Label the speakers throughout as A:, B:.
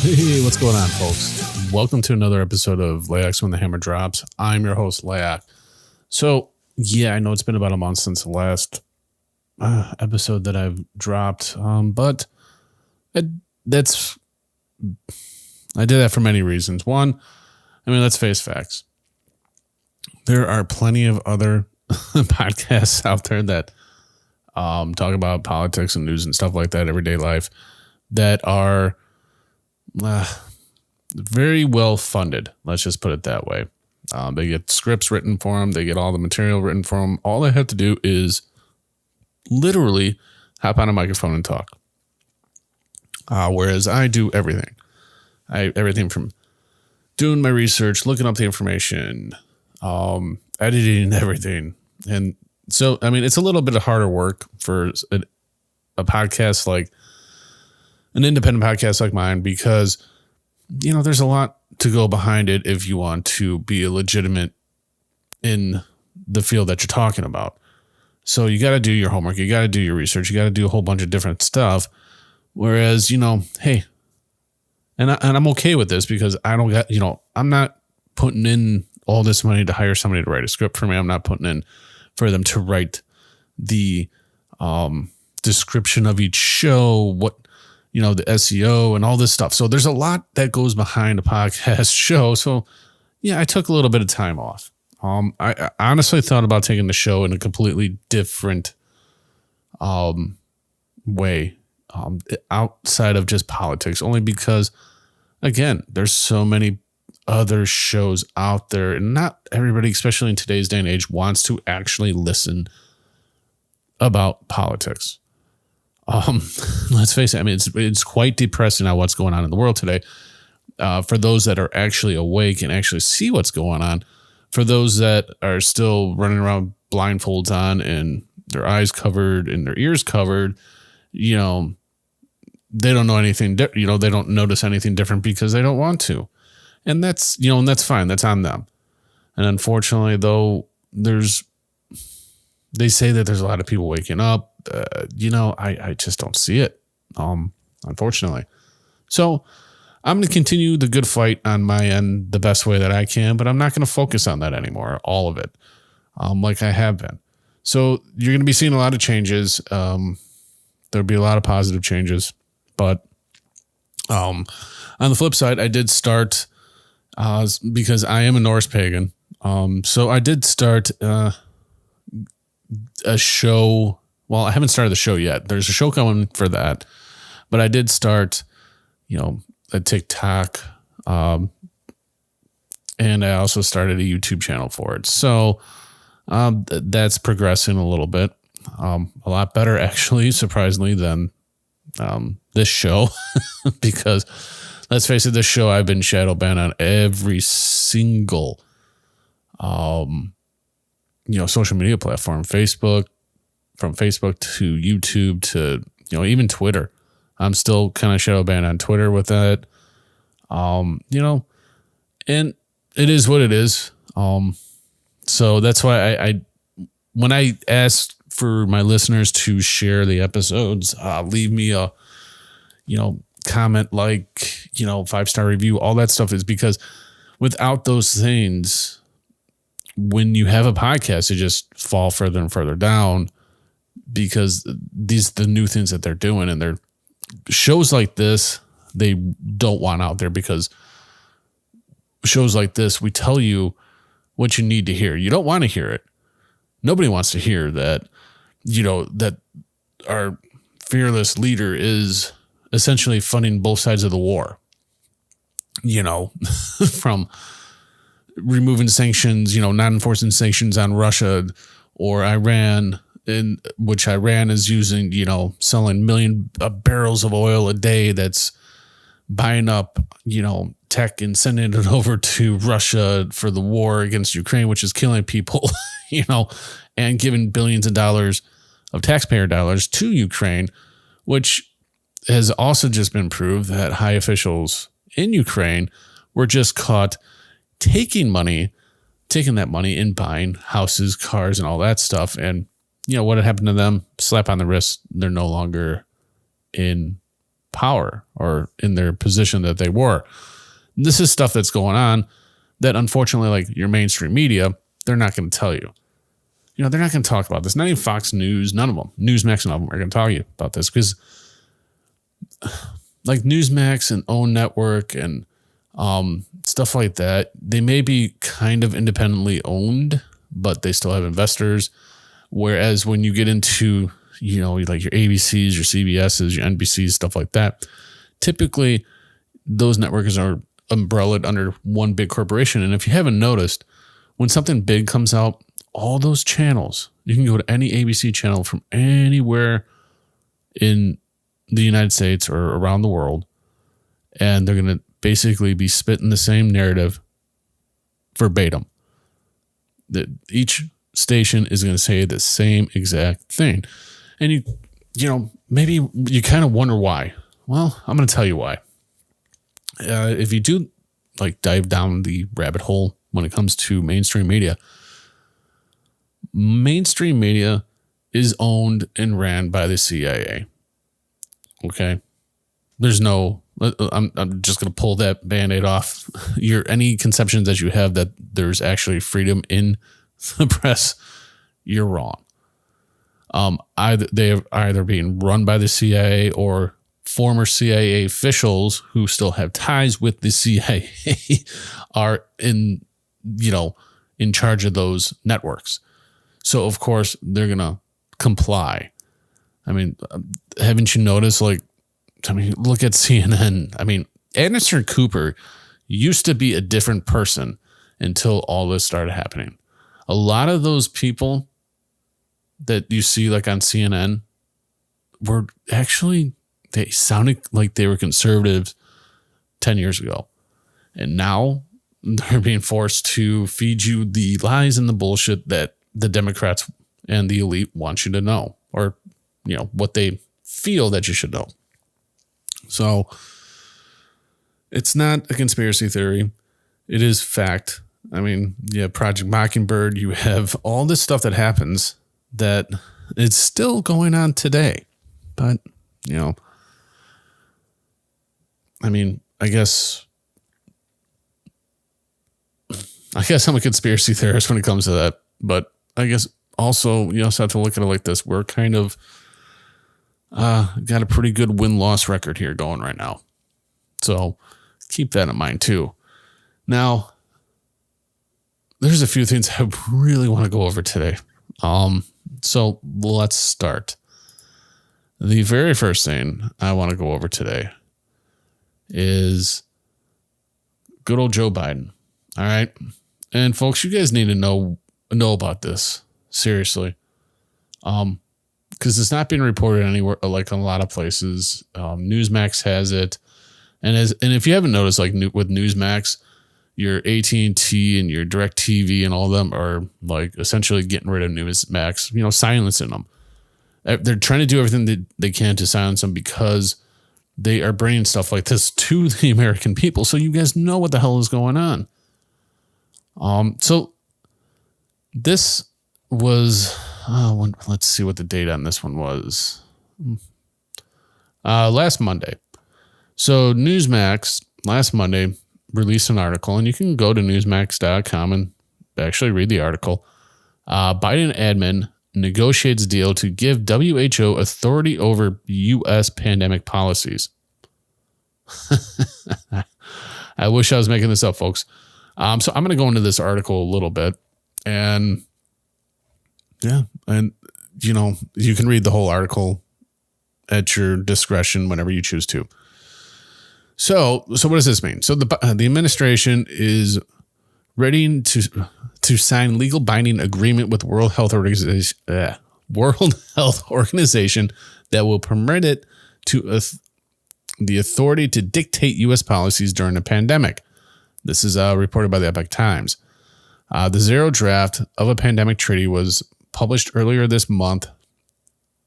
A: Hey, what's going on, folks? Welcome to another episode of Laoch When the Hammer Drops. I'm your host, Laoch. So, yeah, I know it's been about a month since the last episode that I've dropped, but I did that for many reasons. One, let's face facts. There are plenty of other podcasts out there that talk about politics and news and stuff like that, everyday life, that are very well funded. Let's just put it that way. They get scripts written for them. They get all the material written for them. All they have to do is literally hop on a microphone and talk. Whereas I do everything. Everything from doing my research, looking up the information, editing everything. And so, it's a little bit of harder work for a podcast like an independent podcast like mine, because, there's a lot to go behind it if you want to be a legitimate in the field that you're talking about. So you got to do your homework. You got to do your research. You got to do a whole bunch of different stuff. Whereas, hey, and I'm okay with this because I don't got, I'm not putting in all this money to hire somebody to write a script for me. I'm not putting in for them to write the description of each show, what, the SEO and all this stuff. So there's a lot that goes behind a podcast show. So yeah, I took a little bit of time off. I honestly thought about taking the show in a completely different way, outside of just politics, only because, again, there's so many other shows out there, and not everybody, especially in today's day and age, wants to actually listen about politics. Let's face it. It's quite depressing on what's going on in the world today. For those that are actually awake and actually see what's going on, for those that are still running around blindfolds on and their eyes covered and their ears covered, they don't know anything. They don't notice anything different because they don't want to, and that's that's fine. That's on them. And unfortunately, though, they say that there's a lot of people waking up. I just don't see it, unfortunately. So I'm going to continue the good fight on my end the best way that I can, but I'm not going to focus on that anymore, all of it, like I have been. So you're going to be seeing a lot of changes. There'll be a lot of positive changes, but on the flip side, I did start, because I am a Norse pagan. So I did start a show. Well, I haven't started the show yet. There's a show coming for that, but I did start, a TikTok, and I also started a YouTube channel for it. So that's progressing a little bit, a lot better, actually, surprisingly, than this show, because let's face it, this show I've been shadow banned on every single, social media platform, from Facebook to YouTube to, even Twitter. I'm still kind of shadow banned on Twitter with that. And it is what it is. So that's why I when I asked for my listeners to share the episodes, leave me a, comment, 5-star review, all that stuff, is because without those things, when you have a podcast, you just fall further and further down, because the new things that they're doing, and they're shows like this, they don't want out there, because shows like this, we tell you what you need to hear. You don't want to hear it. Nobody wants to hear that, that our fearless leader is essentially funding both sides of the war, from removing sanctions, not enforcing sanctions on Russia or Iran, in which Iran is using, selling million barrels of oil a day, that's buying up, tech and sending it over to Russia for the war against Ukraine, which is killing people, and giving billions of dollars of taxpayer dollars to Ukraine, which has also just been proved that high officials in Ukraine were just caught taking that money and buying houses, cars, and all that stuff. And what had happened to them? Slap on the wrist. They're no longer in power or in their position that they were. This is stuff that's going on that unfortunately, like your mainstream media, they're not going to tell you. You know, they're not going to talk about this. Not even Fox News, none of them. Newsmax, none of them are going to tell you about this because like Newsmax and OWN Network and stuff like that, they may be kind of independently owned, but they still have investors. Whereas when you get into, you know, like your ABCs, your CBSs, your NBCs, stuff like that, typically those networks are umbrellaed under one big corporation. And if you haven't noticed, when something big comes out, all those channels, you can go to any ABC channel from anywhere in the United States or around the world, and they're going to basically be spitting the same narrative verbatim. That each station is going to say the same exact thing. And you know, maybe you kind of wonder why. Well, I'm going to tell you why. If you do like dive down the rabbit hole when it comes to mainstream media is owned and ran by the CIA. Okay. There's no, I'm just going to pull that Band-Aid off. Any conceptions that you have that there's actually freedom in the press, you're wrong. They are either being run by the CIA or former CIA officials who still have ties with the CIA are in charge of those networks. So of course they're going to comply. I mean, haven't you noticed, look at CNN. Anderson Cooper used to be a different person until all this started happening. A lot of those people that you see like on CNN were actually, they sounded like they were conservatives 10 years ago. And now they're being forced to feed you the lies and the bullshit that the Democrats and the elite want you to know, or, what they feel that you should know. So it's not a conspiracy theory. It is fact. Project Mockingbird, you have all this stuff that happens that it's still going on today. But, I guess I'm a conspiracy theorist when it comes to that. But I guess also you also have to look at it like this. We're kind of got a pretty good win-loss record here going right now. So keep that in mind too. Now, there's a few things I really want to go over today. So let's start. The very first thing I want to go over today is good old Joe Biden. All right. And folks, you guys need to know about this. Seriously. Because it's not being reported anywhere, like in a lot of places. Newsmax has it. And if you haven't noticed, like with Newsmax, your AT&T and your DirecTV and all of them are like essentially getting rid of Newsmax, silencing them. They're trying to do everything that they can to silence them because they are bringing stuff like this to the American people. So you guys know what the hell is going on. So this was, let's see what the date on this one was. Last Monday. So Newsmax last Monday released an article, and you can go to newsmax.com and actually read the article. Biden admin negotiates deal to give WHO authority over U.S. pandemic policies. I wish I was making this up, folks. So I'm going to go into this article a little bit, and yeah, and you can read the whole article at your discretion whenever you choose to. So what does this mean? So the administration is ready to sign legal binding agreement with World Health Organization that will permit it to the authority to dictate U.S. policies during the pandemic. This is reported by the Epoch Times. The zero draft of a pandemic treaty was published earlier this month,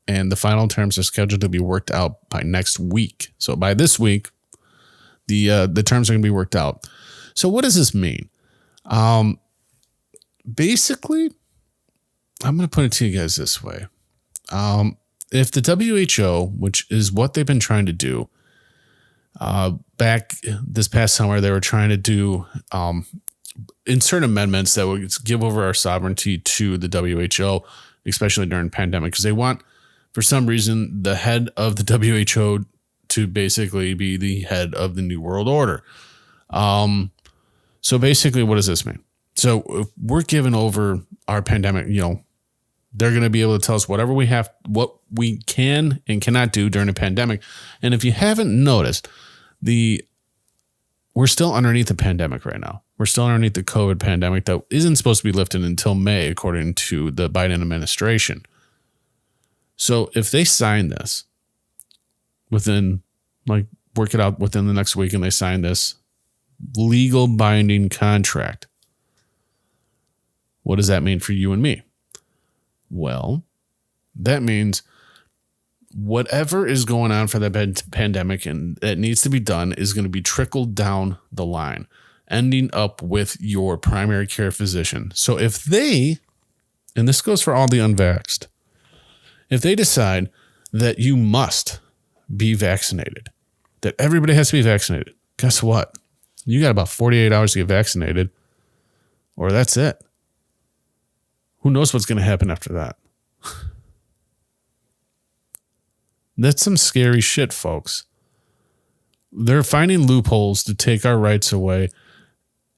A: and the final terms are scheduled to be worked out by next week. So by this week, the terms are going to be worked out. So what does this mean? Basically, I'm going to put it to you guys this way. If the WHO, which is what they've been trying to do, Back this past summer, they were trying to do insert amendments that would give over our sovereignty to the WHO, especially during the pandemic, because they want, for some reason, the head of the WHO to basically be the head of the New World Order. So basically, what does this mean? So if we're giving over our pandemic, they're going to be able to tell us whatever we have, what we can and cannot do during a pandemic. And if you haven't noticed, we're still underneath the pandemic right now. We're still underneath the COVID pandemic that isn't supposed to be lifted until May, according to the Biden administration. So if they sign this work it out within the next week, and they sign this legal binding contract, what does that mean for you and me? Well, that means whatever is going on for the pandemic and that needs to be done is going to be trickled down the line, ending up with your primary care physician. So if they, and this goes for all the unvaxxed, if they decide that you must be vaccinated, that everybody has to be vaccinated, guess what? You got about 48 hours to get vaccinated, or that's it. Who knows what's going to happen after that? That's some scary shit, folks. They're finding loopholes to take our rights away.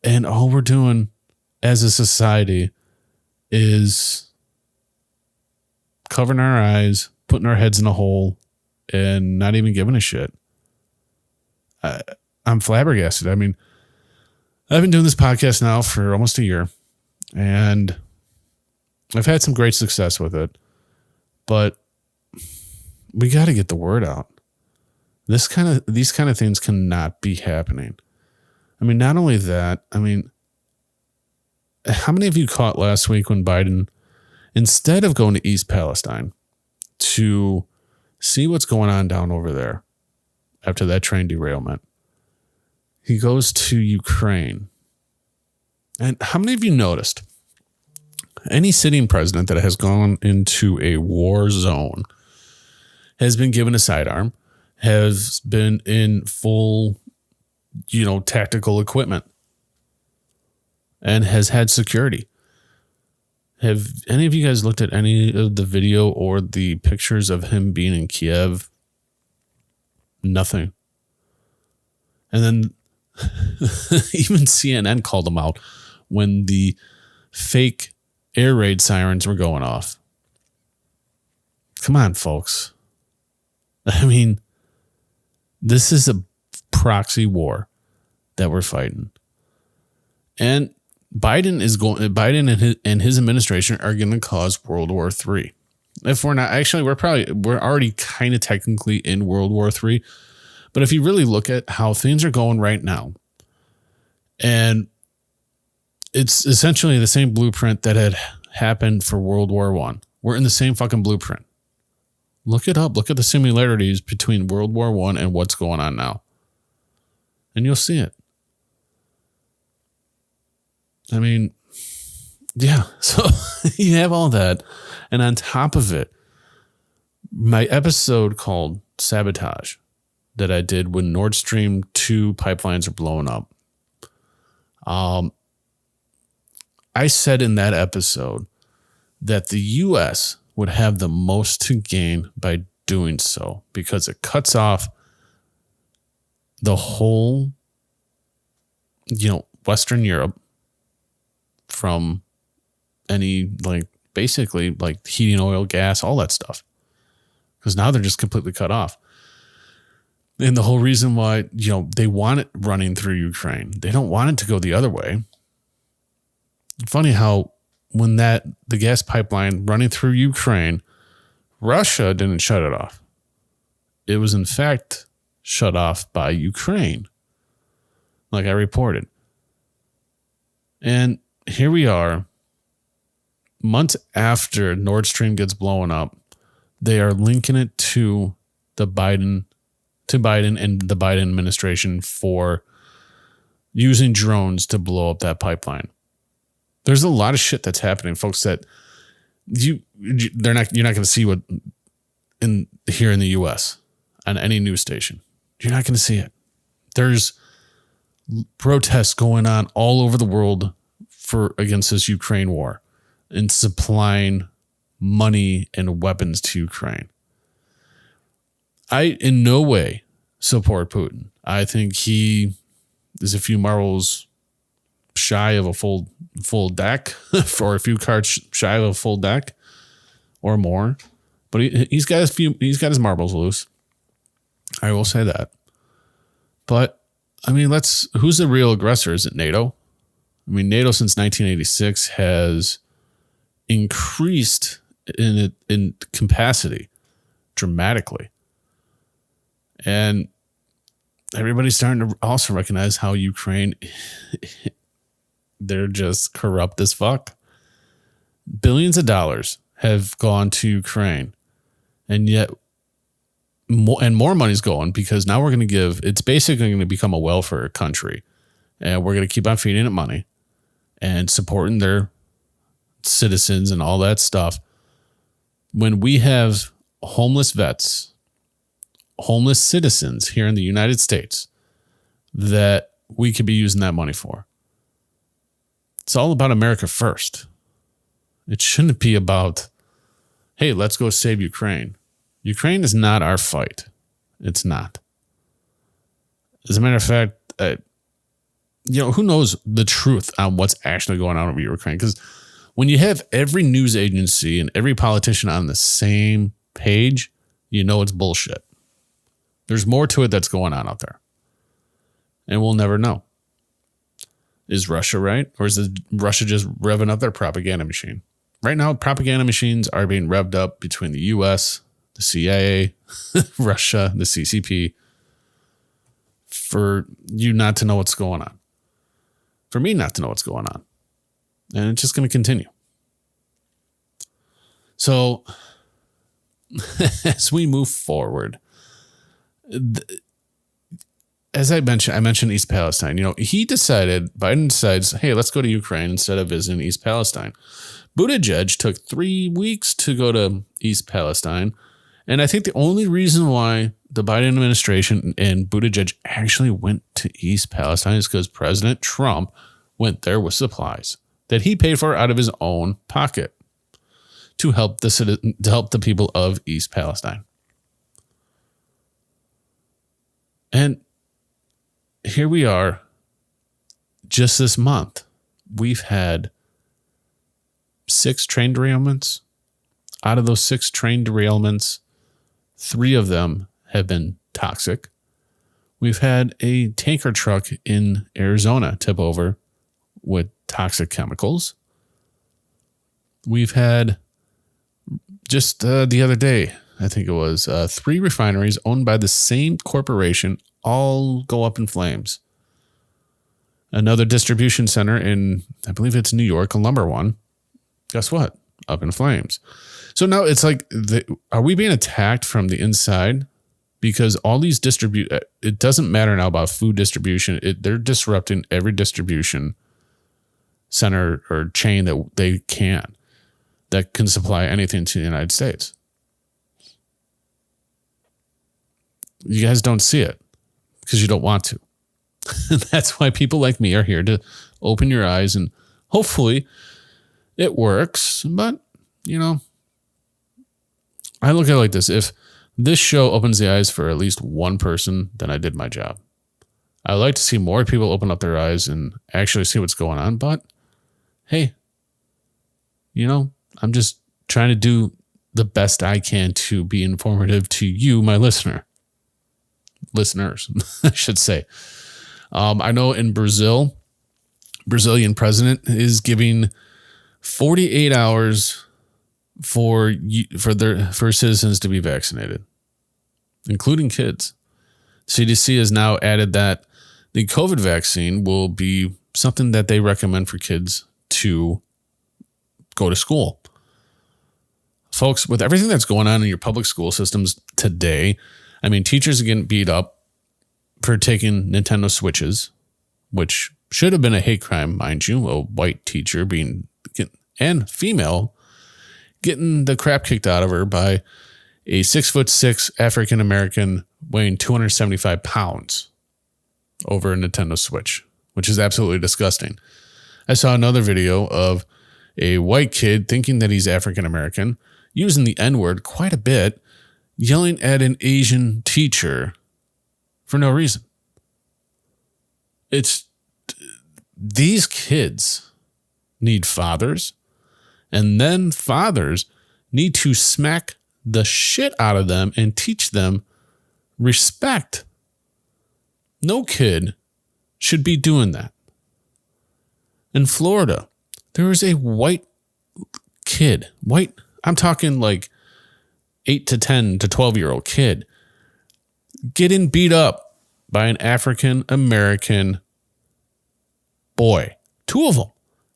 A: And all we're doing as a society is covering our eyes, putting our heads in a hole, and not even giving a shit. I'm flabbergasted. I mean, I've been doing this podcast now for almost a year, and I've had some great success with it, but we got to get the word out. These kind of things cannot be happening. I mean, not only that, I mean, how many of you caught last week when Biden, instead of going to East Palestine to see what's going on down over there after that train derailment, he goes to Ukraine? And how many of you noticed any sitting president that has gone into a war zone has been given a sidearm, has been in full, tactical equipment, and has had security? Have any of you guys looked at any of the video or the pictures of him being in Kiev? Nothing. And then even CNN called him out when the fake air raid sirens were going off. Come on, folks. I mean, this is a proxy war that we're fighting. And Biden and his administration are going to cause World War III. If we're not, actually, we're already kind of technically in World War III. But if you really look at how things are going right now, and it's essentially the same blueprint that had happened for World War I. We're in the same fucking blueprint. Look it up. Look at the similarities between World War I and what's going on now. And you'll see it. I mean, yeah. So you have all that. And on top of it, my episode called Sabotage that I did when Nord Stream 2 pipelines are blowing up. I said in that episode that the U.S. would have the most to gain by doing so because it cuts off the whole, Western Europe from any, basically heating oil, gas, all that stuff. Because now they're just completely cut off. And the whole reason why, they want it running through Ukraine. They don't want it to go the other way. Funny how when the gas pipeline running through Ukraine, Russia didn't shut it off. It was in fact shut off by Ukraine, like I reported. And here we are, months after Nord Stream gets blown up, they are linking it to Biden and the Biden administration for using drones to blow up that pipeline. There's a lot of shit that's happening, folks, that you're not going to see here in the US on any news station. You're not going to see it. There's protests going on all over the world against this Ukraine war and supplying money and weapons to Ukraine. I in no way support Putin. I think he is a few marbles shy of a full deck, or a few cards shy of a full deck or more. But he's got his marbles loose. I will say that. But I mean, who's the real aggressor? Is it NATO? I mean, NATO since 1986 has increased in capacity dramatically. And everybody's starting to also recognize how Ukraine, they're just corrupt as fuck. Billions of dollars have gone to Ukraine, and yet more money's going, because now it's basically going to become a welfare country, and we're going to keep on feeding it money and supporting their citizens and all that stuff. When we have homeless vets, homeless citizens here in the United States that we could be using that money for. It's all about America first. It shouldn't be about, hey, let's go save Ukraine. Ukraine is not our fight. It's not. As a matter of fact, who knows the truth on what's actually going on over Ukraine? Because when you have every news agency and every politician on the same page, you know it's bullshit. There's more to it that's going on out there. And we'll never know. Is Russia right? Or is Russia just revving up their propaganda machine? Right now, propaganda machines are being revved up between the U.S., the CIA, Russia, the CCP, for you not to know what's going on. For me not to know what's going on. And it's just going to continue. So, as we move forward, as I mentioned East Palestine. Biden decides, hey, let's go to Ukraine instead of visiting East Palestine. Buttigieg took 3 weeks to go to East Palestine. And I think the only reason why the Biden administration and Buttigieg actually went to East Palestine is because President Trump went there with supplies that he paid for out of his own pocket to help the people of East Palestine. And here we are, just this month, we've had 6 train derailments. Out of those 6 train derailments, 3 of them have been toxic. We've had a tanker truck in Arizona tip over with toxic chemicals. We've had just the other day, I think it was 3 refineries owned by the same corporation all go up in flames. Another distribution center in, I believe it's New York, a lumber one. Guess what? Up in flames. So now it's like, are we being attacked from the inside? Because all these it doesn't matter now about food distribution. They're disrupting every distribution center or chain that can supply anything to the United States. You guys don't see it because you don't want to. That's why people like me are here to open your eyes, and hopefully it works. But, I look at it like this. If this show opens the eyes for at least one person, then I did my job. I like to see more people open up their eyes and actually see what's going on. But hey, I'm just trying to do the best I can to be informative to you, my listeners, I should say. I know in Brazilian president is giving 48 hours for citizens to be vaccinated, including kids. CDC has now added that the COVID vaccine will be something that they recommend for kids to go to school. Folks, with everything that's going on in your public school systems today, I mean, teachers are getting beat up for taking Nintendo Switches, which should have been a hate crime, mind you. A white teacher and female getting the crap kicked out of her by a 6'6" African-American weighing 275 pounds. over a Nintendo Switch, which is absolutely disgusting. I saw another video of a white kid thinking that he's African American, using the N-word quite a bit, yelling at an Asian teacher for no reason. These kids need fathers, and then fathers need to smack the shit out of them and teach them respect. No kid should be doing that. In Florida, there was a white kid, I'm talking like 8 to 10 to 12-year-old kid, getting beat up by an African American boy. 2 of them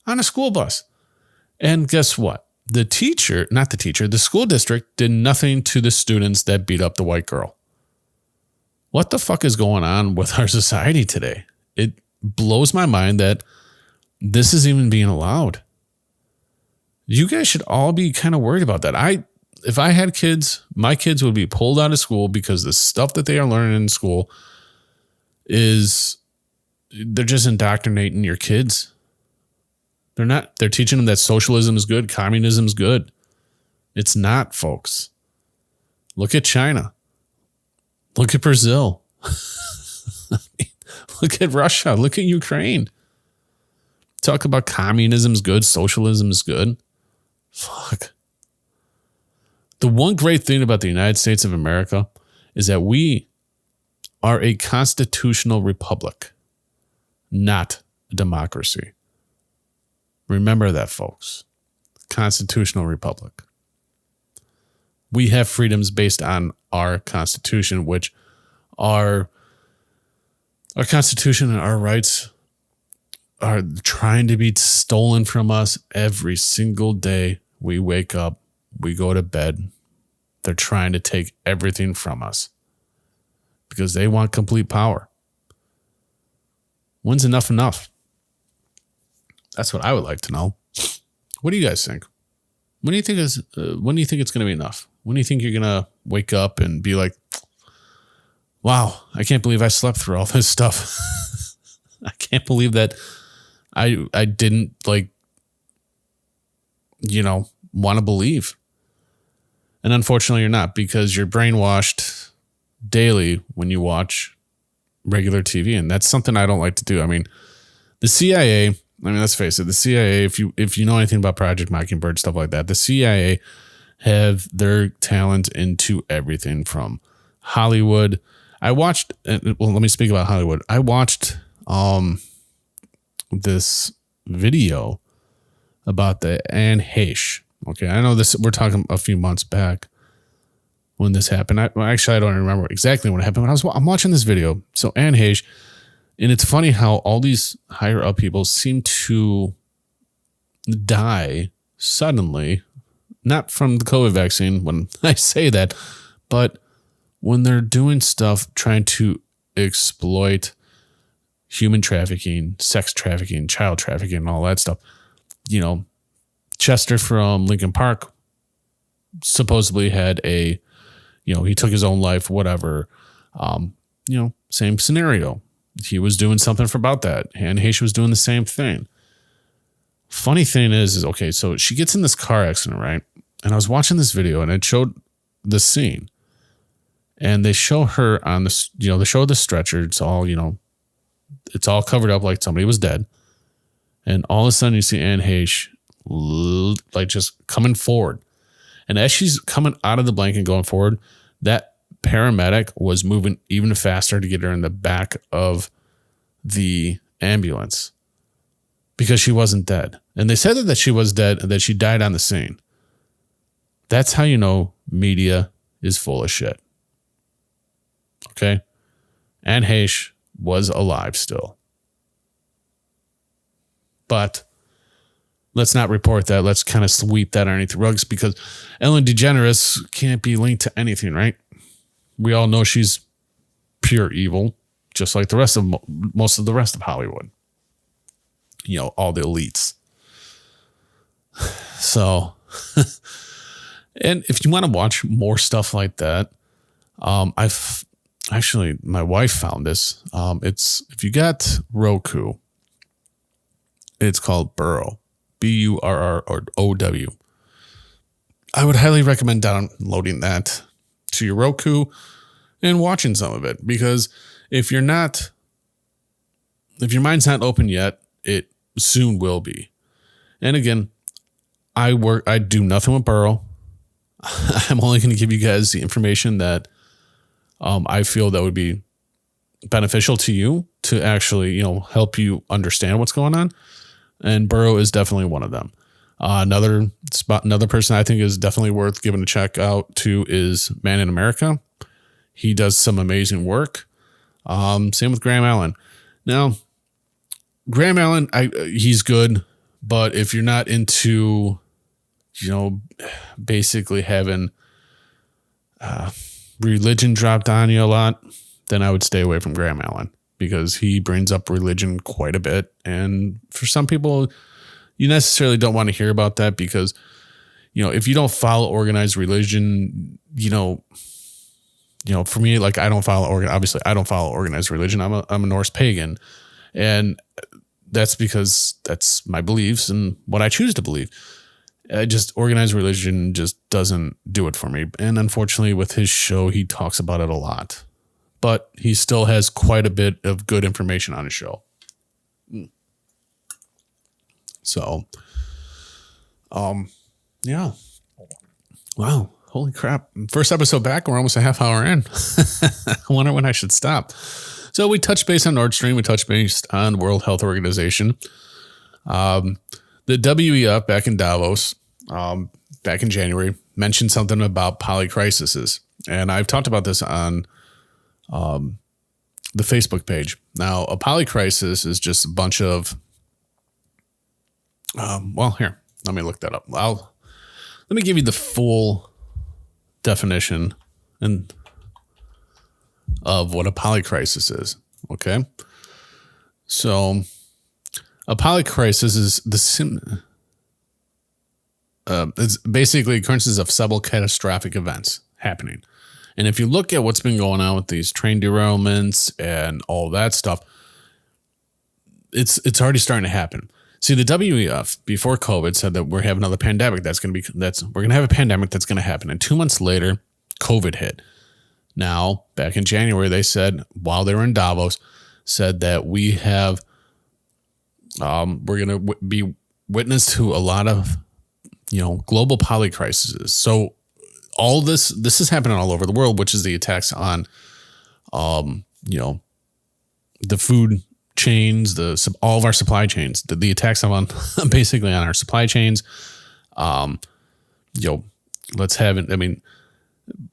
A: on a school bus. And guess what? The school district did nothing to the students that beat up the white girl. What the fuck is going on with our society today? It blows my mind that this is even being allowed. You guys should all be kind of worried about that. If I had kids, my kids would be pulled out of school because the stuff that they are learning in school they're just indoctrinating your kids. They're teaching them that socialism is good, communism is good. It's not, folks. Look at China. Look at Brazil. Look at Russia. Look at Ukraine. Talk about communism is good, socialism is good. Fuck. The one great thing about the United States of America is that we are a constitutional republic, not a democracy. Remember that, folks. Constitutional republic. We have freedoms based on our Constitution, which our Constitution and our rights are trying to be stolen from us every single day. We wake up, we go to bed. They're trying to take everything from us because they want complete power. When's enough enough? That's what I would like to know. What do you guys think? When do you think it's going to be enough? When do you think you're going to wake up and be like, wow, I can't believe I slept through all this stuff. I can't believe that I didn't want to believe. And unfortunately you're not, because you're brainwashed daily when you watch regular TV. And that's something I don't like to do. I mean, the CIA, let's face it, the CIA, if you know anything about Project Mockingbird, stuff like that, the CIA have their talent into everything from Hollywood. Let me speak about Hollywood. I watched this video about the Anne Heche. Okay, I know this. We're talking a few months back when this happened. I don't remember exactly what happened, but I'm watching this video. So Anne Heche, and it's funny how all these higher up people seem to die suddenly, not from the COVID vaccine when I say that, but when they're doing stuff trying to exploit human trafficking, sex trafficking, child trafficking, and all that stuff. Chester from Linkin Park supposedly had he took his own life, whatever. Same scenario. He was doing something about that. Anne Heche was doing the same thing. Funny thing is okay, so she gets in this car accident, right? And I was watching this video and it showed the scene. And they show her on the, they show the stretcher. It's all, it's all covered up like somebody was dead. And all of a sudden you see Anne Heche just coming forward. And as she's coming out of the blanket going forward, that paramedic was moving even faster to get her in the back of the ambulance because she wasn't dead. And they said that she was dead and that she died on the scene. That's how you know media is full of shit. Okay? Anne Heche was alive still. But let's not report that. Let's kind of sweep that underneath the rugs because Ellen DeGeneres can't be linked to anything, right? We all know she's pure evil, just like the rest of most of the rest of Hollywood. All the elites. So, and if you want to watch more stuff like that, actually, my wife found this. It's if you got Roku, it's called Burrow, Burr or OW. I would highly recommend downloading that to your Roku and watching some of it, because if your mind's not open yet, it soon will be. And again, I do nothing with Burrow. I'm only going to give you guys the information that I feel that would be beneficial to you to actually, help you understand what's going on. And Burrow is definitely one of them. Another person I think is definitely worth giving a check out to is Man in America. He does some amazing work. Same with Graham Allen. Now, Graham Allen, he's good, but if you're not into, basically having religion dropped on you a lot, then I would stay away from Graham Allen, because he brings up religion quite a bit. And for some people, you necessarily don't want to hear about that, because, if you don't follow organized religion, for me, like, I don't follow organized religion. I'm a Norse pagan, and that's because that's my beliefs and what I choose to believe. Organized religion just doesn't do it for me. And unfortunately, with his show, he talks about it a lot, but he still has quite a bit of good information on his show. So, yeah. Wow. Holy crap. First episode back. We're almost a half hour in. I wonder when I should stop. So we touched base on Nord Stream. We touched base on World Health Organization. The WEF back in Davos, back in January, mentioned something about polycrises. And I've talked about this on the Facebook page. Now, a polycrisis is just a bunch of here, let me look that up. Let me give you the full definition of what a polycrisis is. Okay. So a polycrisis is it's basically occurrences of several catastrophic events happening. And if you look at what's been going on with these train derailments and all that stuff, it's already starting to happen. See, the WEF before COVID said that we're having another pandemic. We're going to have a pandemic that's going to happen. And 2 months later, COVID hit. Now, back in January, they said, while they were in Davos, said that we have, we're going to be witness to a lot of, global polycrises. So all this is happening all over the world, which is the attacks on, the food chains, all of our supply chains, the attacks on basically on our supply chains. Let's have it. I mean,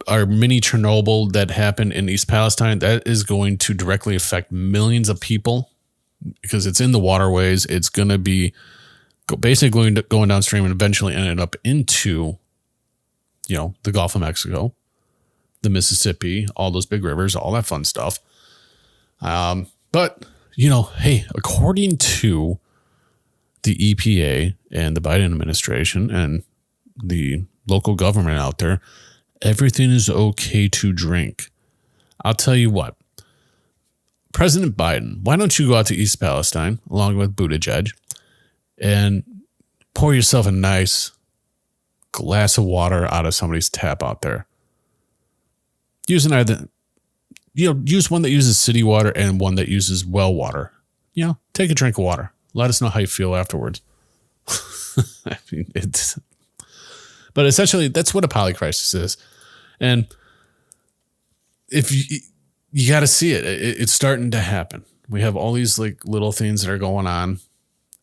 A: our mini Chernobyl that happened in East Palestine, that is going to directly affect millions of people because it's in the waterways. It's going to be basically going downstream and eventually ended up into, the Gulf of Mexico, the Mississippi, all those big rivers, all that fun stuff. But hey, according to the EPA and the Biden administration and the local government out there, everything is okay to drink. I'll tell you what, President Biden, why don't you go out to East Palestine along with Buttigieg and pour yourself a nice glass of water out of somebody's tap out there. Use one that uses city water and one that uses well water. Take a drink of water. Let us know how you feel afterwards. I mean, but essentially that's what a polycrisis is. And if you got to see it, it's starting to happen. We have all these like little things that are going on,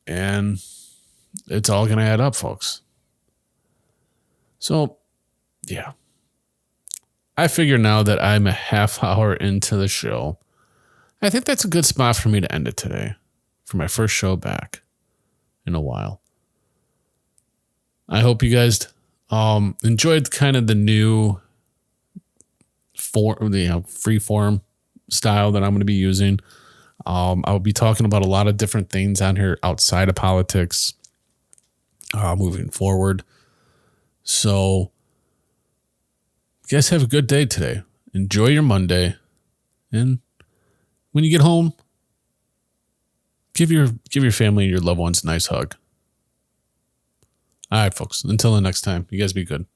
A: and it's all going to add up, folks. So, yeah. I figure now that I'm a half hour into the show, I think that's a good spot for me to end it today for my first show back in a while. I hope you guys enjoyed kind of the new free form style that I'm going to be using. I'll be talking about a lot of different things on here outside of politics moving forward. So, you guys have a good day today. Enjoy your Monday. And when you get home, give your family and your loved ones a nice hug. All right, folks. Until the next time, you guys be good.